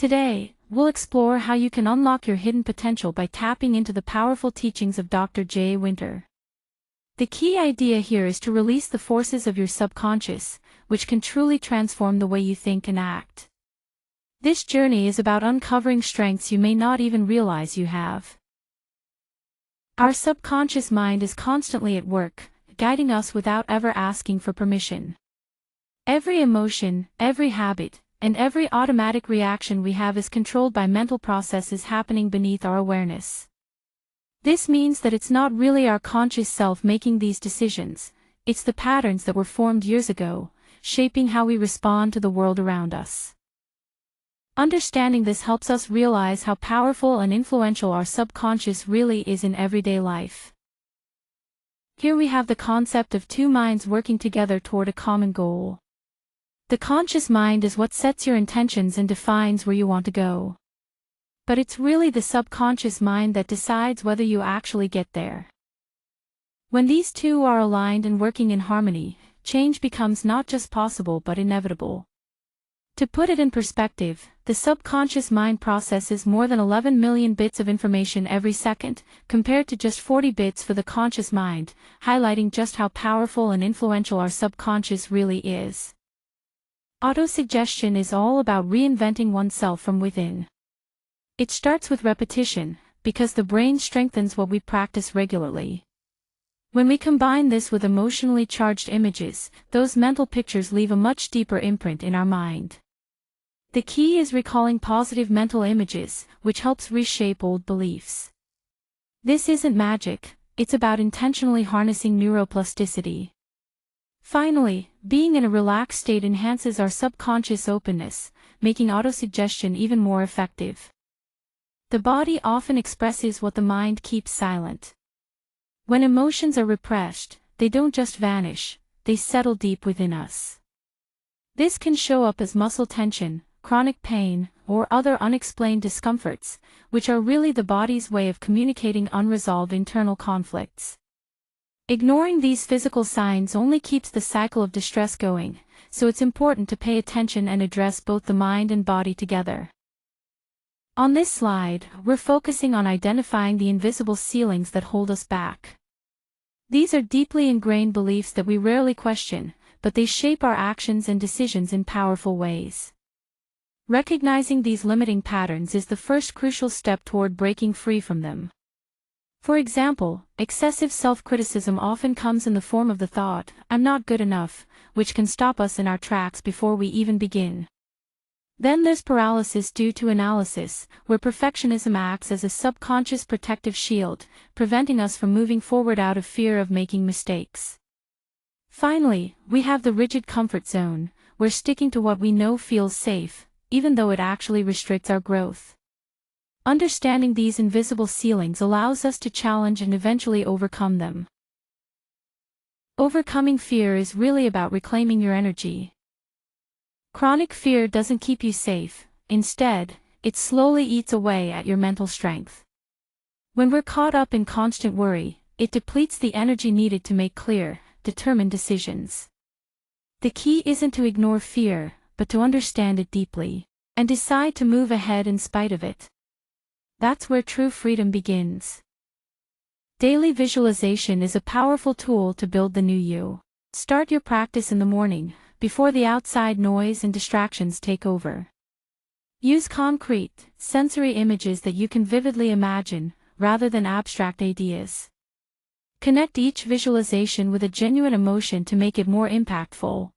Today, we'll explore how you can unlock your hidden potential by tapping into the powerful teachings of Dr. J. Winter. The key idea here is to release the forces of your subconscious, which can truly transform the way you think and act. This journey is about uncovering strengths you may not even realize you have. Our subconscious mind is constantly at work, guiding us without ever asking for permission. Every emotion, every habit, and every automatic reaction we have is controlled by mental processes happening beneath our awareness. This means that it's not really our conscious self making these decisions, it's the patterns that were formed years ago, shaping how we respond to the world around us. Understanding this helps us realize how powerful and influential our subconscious really is in everyday life. Here we have the concept of two minds working together toward a common goal. The conscious mind is what sets your intentions and defines where you want to go. But it's really the subconscious mind that decides whether you actually get there. When these two are aligned and working in harmony, change becomes not just possible but inevitable. To put it in perspective, the subconscious mind processes more than 11 million bits of information every second, compared to just 40 bits for the conscious mind, highlighting just how powerful and influential our subconscious really is. Autosuggestion is all about reinventing oneself from within. It starts with repetition, because the brain strengthens what we practice regularly. When we combine this with emotionally charged images, those mental pictures leave a much deeper imprint in our mind. The key is recalling positive mental images, which helps reshape old beliefs. This isn't magic, it's about intentionally harnessing neuroplasticity. Finally, being in a relaxed state enhances our subconscious openness, making autosuggestion even more effective. The body often expresses what the mind keeps silent. When emotions are repressed, they don't just vanish, they settle deep within us. This can show up as muscle tension, chronic pain, or other unexplained discomforts, which are really the body's way of communicating unresolved internal conflicts. Ignoring these physical signs only keeps the cycle of distress going, so it's important to pay attention and address both the mind and body together. On this slide, we're focusing on identifying the invisible ceilings that hold us back. These are deeply ingrained beliefs that we rarely question, but they shape our actions and decisions in powerful ways. Recognizing these limiting patterns is the first crucial step toward breaking free from them. For example, excessive self-criticism often comes in the form of the thought, "I'm not good enough," which can stop us in our tracks before we even begin. Then there's paralysis due to analysis, where perfectionism acts as a subconscious protective shield, preventing us from moving forward out of fear of making mistakes. Finally, we have the rigid comfort zone, where sticking to what we know feels safe, even though it actually restricts our growth. Understanding these invisible ceilings allows us to challenge and eventually overcome them. Overcoming fear is really about reclaiming your energy. Chronic fear doesn't keep you safe, instead, it slowly eats away at your mental strength. When we're caught up in constant worry, it depletes the energy needed to make clear, determined decisions. The key isn't to ignore fear, but to understand it deeply, and decide to move ahead in spite of it. That's where true freedom begins. Daily visualization is a powerful tool to build the new you. Start your practice in the morning, before the outside noise and distractions take over. Use concrete, sensory images that you can vividly imagine, rather than abstract ideas. Connect each visualization with a genuine emotion to make it more impactful.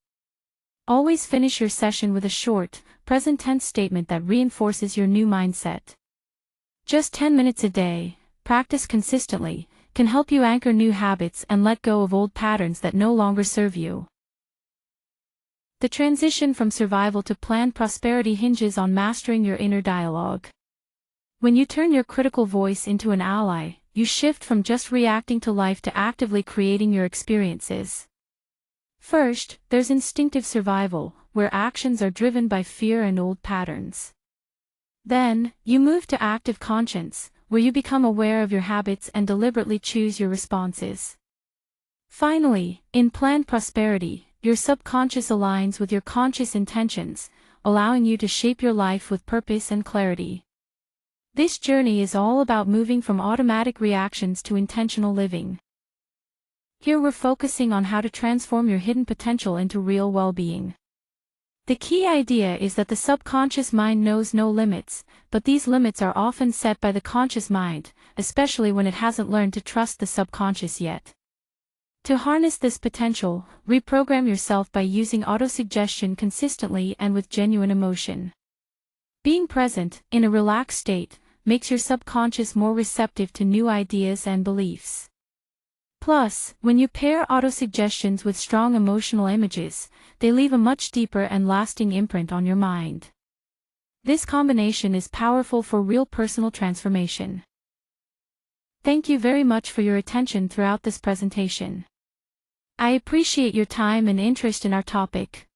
Always finish your session with a short, present tense statement that reinforces your new mindset. Just 10 minutes a day, practice consistently, can help you anchor new habits and let go of old patterns that no longer serve you. The transition from survival to planned prosperity hinges on mastering your inner dialogue. When you turn your critical voice into an ally, you shift from just reacting to life to actively creating your experiences. First, there's instinctive survival, where actions are driven by fear and old patterns. Then, you move to active conscience, where you become aware of your habits and deliberately choose your responses. Finally, in planned prosperity, your subconscious aligns with your conscious intentions, allowing you to shape your life with purpose and clarity. This journey is all about moving from automatic reactions to intentional living. Here we're focusing on how to transform your hidden potential into real well-being. The key idea is that the subconscious mind knows no limits, but these limits are often set by the conscious mind, especially when it hasn't learned to trust the subconscious yet. To harness this potential, reprogram yourself by using autosuggestion consistently and with genuine emotion. Being present, in a relaxed state, makes your subconscious more receptive to new ideas and beliefs. Plus, when you pair autosuggestions with strong emotional images, they leave a much deeper and lasting imprint on your mind. This combination is powerful for real personal transformation. Thank you very much for your attention throughout this presentation. I appreciate your time and interest in our topic.